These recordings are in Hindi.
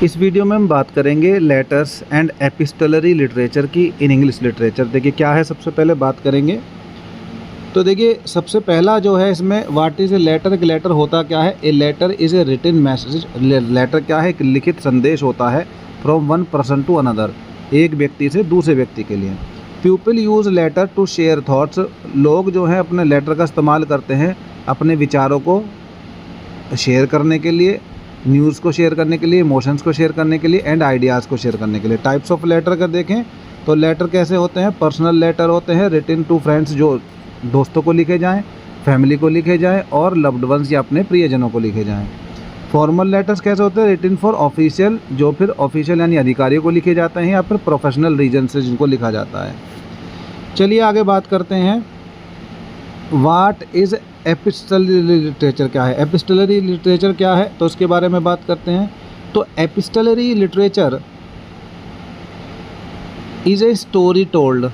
इस वीडियो में हम बात करेंगे लेटर्स एंड एपिस्टलरी लिटरेचर की इन इंग्लिश लिटरेचर। देखिए क्या है, सबसे पहले बात करेंगे तो देखिए सबसे पहला जो है इसमें व्हाट इज़ ए लेटर। एक लेटर होता क्या है? A letter is a written message. Letter क्या है? एक लिखित संदेश होता है from one person to another, एक व्यक्ति से दूसरे व्यक्ति के लिए। People use letter to share thoughts. लोग जो हैं अपने लेटर का इस्तेमाल करते हैं अपने विचारों को शेयर करने के लिए, न्यूज़ को शेयर करने के लिए, इमोशंस को शेयर करने के लिए एंड आइडियाज़ को शेयर करने के लिए। टाइप्स ऑफ लेटर अगर देखें तो लेटर कैसे होते हैं? पर्सनल लेटर होते हैं, रिटन टू फ्रेंड्स जो दोस्तों को लिखे जाएं, फैमिली को लिखे जाएं और लव्ड वंस या अपने प्रियजनों को लिखे जाएं। फॉर्मल लेटर्स कैसे होते हैं? रिटन फॉर ऑफिशियल, जो फिर ऑफिशियल यानी अधिकारियों को लिखे जाते हैं या फिर प्रोफेशनल रीजन से जिनको लिखा जाता है। चलिए आगे बात करते हैं व्हाट इज़ एपिस्टलरी लिटरेचर। क्या है एपिस्टलरी लिटरेचर? क्या है तो उसके बारे में बात करते हैं। तो epistolary literature is a story told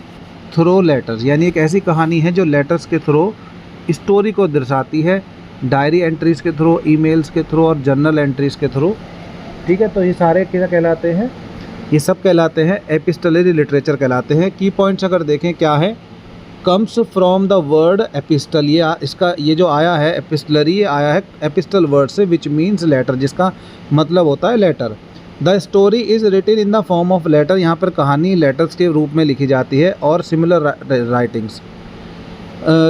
through letters, यानी एक ऐसी कहानी है जो लेटर्स के थ्रू स्टोरी को दर्शाती है, डायरी एंट्रीज़ के थ्रू, ईमेल्स के थ्रू और जर्नल एंट्रीज़ के थ्रू। ठीक है, तो ये सारे क्या कहलाते हैं? ये सब कहलाते हैं एपिस्टलरी लिटरेचर कहलाते हैं। की पॉइंट्स अगर देखें क्या है, comes from the word epistle. ये जो आया है एपिस्टलरी, ये आया है एपिस्टल वर्ड से, विच मीन्स लेटर, जिसका मतलब होता है letter. The story is written in the form of letter. यहाँ पर कहानी लेटर्स के रूप में लिखी जाती है और similar writings.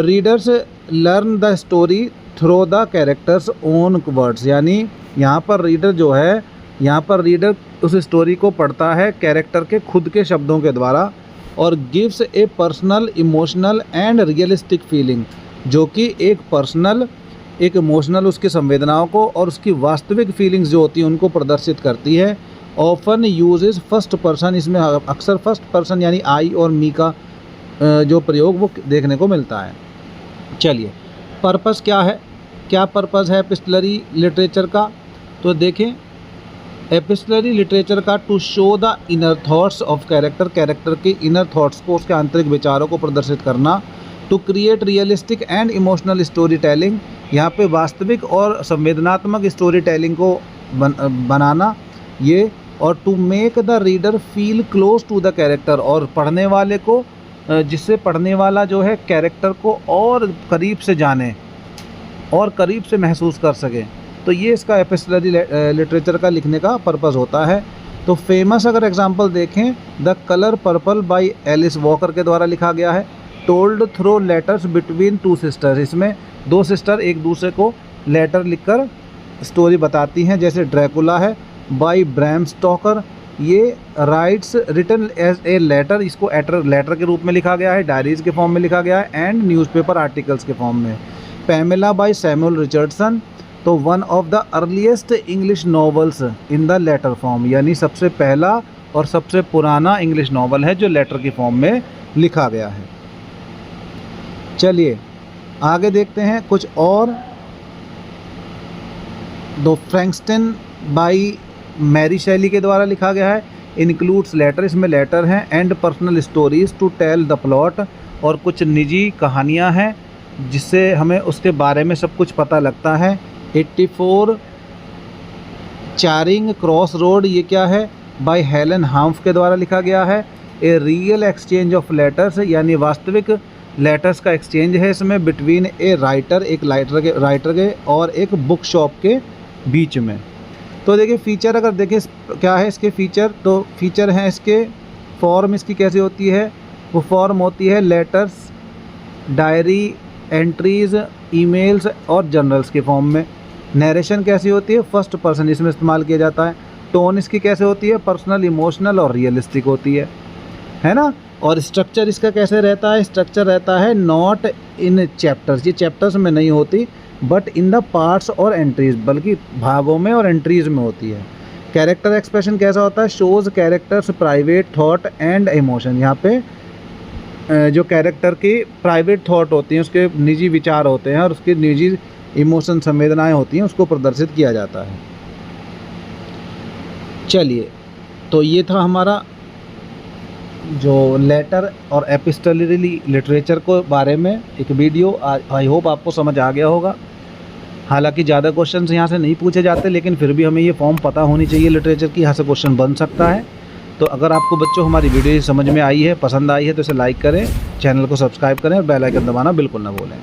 Readers learn the story through the characters own words, यानी यहाँ पर रीडर जो है, यहाँ पर रीडर उस स्टोरी को पढ़ता है कैरेक्टर के खुद के शब्दों के द्वारा और gives A personal, emotional and realistic feeling, जो कि एक पर्सनल, एक इमोशनल उसकी संवेदनाओं को और उसकी वास्तविक फीलिंग्स जो होती हैं उनको प्रदर्शित करती है। ऑफन यूजेस फर्स्ट पर्सन, इसमें अक्सर फर्स्ट पर्सन यानी आई और मी का जो प्रयोग वो देखने को मिलता है। चलिए पर्पस क्या है, क्या पर्पस है एपिस्टलरी लिटरेचर का? तो देखें एपिस्टलरी लिटरेचर का to show the inner thoughts of character, character के इनर थॉट्स को, उसके आंतरिक विचारों को प्रदर्शित करना। To create realistic and emotional storytelling, यहाँ पे वास्तविक और संवेदनात्मक स्टोरी टेलिंग को बनाना ये। और to make the reader feel close to the character, और पढ़ने वाले को, जिससे पढ़ने वाला जो है कैरेक्टर को और करीब से जाने और करीब से महसूस कर सके। तो ये इसका एपिस्टलरी लिटरेचर का लिखने का पर्पज़ होता है। तो फेमस अगर एग्जांपल देखें, the colour purple by Alice Walker के द्वारा लिखा गया है। Told through letters between two sisters, इसमें दो सिस्टर एक दूसरे को लेटर लिखकर स्टोरी बताती हैं, जैसे ड्रैकुला है बाय ब्रैम स्टोकर। ये writes written as a letter, इसको लेटर के रूप में लिखा गया है, डायरीज़ के फॉर्म में लिखा गया है एंड न्यूज़पेपर आर्टिकल्स के फॉर्म में। पैमेला बाय सैमुअल रिचर्डसन, तो one of the earliest English novels in the letter form, यानी सबसे पहला और सबसे पुराना इंग्लिश नॉवल है जो लेटर की फॉर्म में लिखा गया है। चलिए आगे देखते हैं कुछ और। द फ्रैंकस्टाइन बाय मैरी शैली के द्वारा लिखा गया है। इंक्लूड्स लेटर, इसमें लेटर हैं, and personal stories to tell the plot, और कुछ निजी कहानियाँ हैं जिससे हमें उसके बारे में सब कुछ पता लगता है। 84 चारिंग क्रॉस रोड, ये क्या है? बाय हेलन हाम्फ के द्वारा लिखा गया है। A real exchange of letters, यानी वास्तविक लेटर्स का एक्सचेंज है इसमें बिटवीन ए राइटर, एक राइटर के और एक बुक शॉप के बीच में। तो देखिए फीचर अगर देखें क्या है इसके फीचर, तो फीचर हैं इसके। फॉर्म इसकी कैसी होती है? वो फॉर्म होती है लेटर्स, डायरी एंट्रीज़, ईमेल्स और जर्नल्स के फॉर्म में। नरेशन कैसी होती है? फर्स्ट पर्सन इसमें इस्तेमाल किया जाता है। टोन इसकी कैसे होती है? पर्सनल, इमोशनल और रियलिस्टिक होती है ना। और स्ट्रक्चर इसका कैसे रहता है? स्ट्रक्चर रहता है नॉट इन चैप्टर्स, ये चैप्टर्स में नहीं होती, बट इन द पार्ट्स और एंट्रीज, बल्कि भागों में और एंट्रीज में होती है। कैरेक्टर एक्सप्रेशन कैसा होता है? Shows characters private thought and emotion, यहाँ पे जो कैरेक्टर की प्राइवेट थॉट होती हैं, उसके निजी विचार होते हैं और उसके निजी इमोशन, संवेदनाएं होती हैं, उसको प्रदर्शित किया जाता है। चलिए तो ये था हमारा जो लेटर और एपिस्टलरी लिटरेचर को बारे में एक वीडियो। आई होप आपको समझ आ गया होगा। हालांकि ज़्यादा क्वेश्चंस यहाँ से नहीं पूछे जाते, लेकिन फिर भी हमें ये फॉर्म पता होनी चाहिए लिटरेचर की, यहाँ से क्वेश्चन बन सकता है। तो अगर आपको बच्चों हमारी वीडियो समझ में आई है, पसंद आई है, तो इसे लाइक करें, चैनल को सब्सक्राइब करें और बेल आइकन दबाना बिल्कुल ना भूलें।